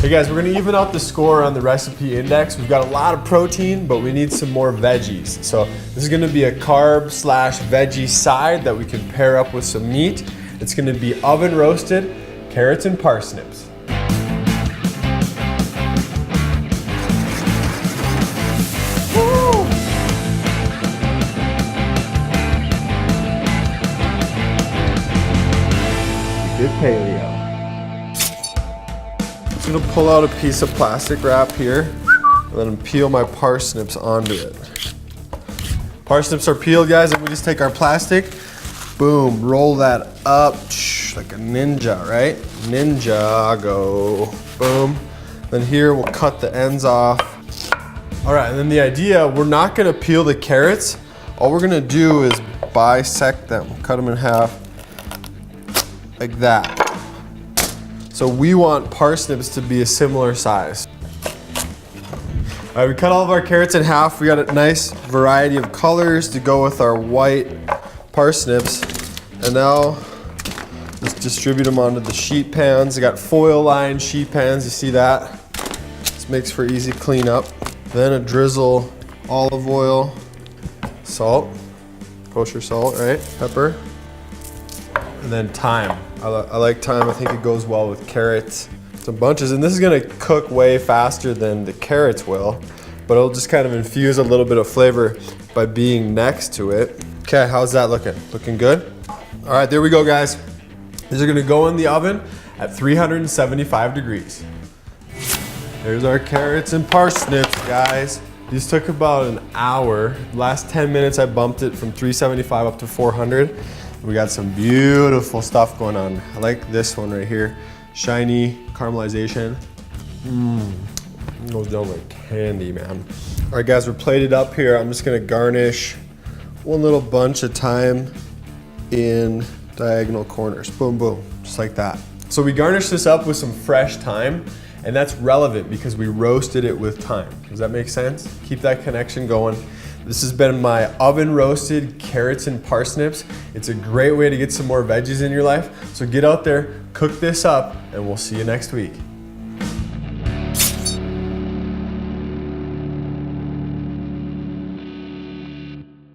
Hey guys, we're gonna even out the score on the recipe index. We've got a lot of protein, but we need some more veggies. So this is gonna be a carb slash veggie side that we can pair up with some meat. It's gonna be oven roasted carrots and parsnips. Woo! Good paleo. I'm gonna pull out a piece of plastic wrap here and then peel my parsnips onto it. Parsnips are peeled, guys, and we just take our plastic, boom, roll that up like a ninja, right? Ninja, go, boom. Then here we'll cut the ends off. All right, and then the idea, we're not gonna peel the carrots. All we're gonna do is bisect them, cut them in half like that. So we want parsnips to be a similar size. All right, we cut all of our carrots in half. We got a nice variety of colors to go with our white parsnips. And now, just distribute them onto the sheet pans. I got foil lined sheet pans, you see that? This makes for easy cleanup. Then a drizzle olive oil, salt, kosher salt, right? Pepper. And then thyme. I like thyme, I think it goes well with carrots. Some bunches, and this is gonna cook way faster than the carrots will, but it'll just kind of infuse a little bit of flavor by being next to it. Okay, how's that looking? Looking good? All right, there we go, guys. These are gonna go in the oven at 375 degrees. There's our carrots and parsnips, guys. These took about an hour. Last 10 minutes, I bumped it from 375 up to 400. We got some beautiful stuff going on. I like this one right here. Shiny caramelization. Goes down like candy, man. All right, guys, we're plated up here. I'm just gonna garnish one little bunch of thyme in diagonal corners. Boom, boom, just like that. So we garnish this up with some fresh thyme, and that's relevant because we roasted it with thyme. Does that make sense? Keep that connection going. This has been my oven roasted carrots and parsnips. It's a great way to get some more veggies in your life. So get out there, cook this up, and we'll see you next week.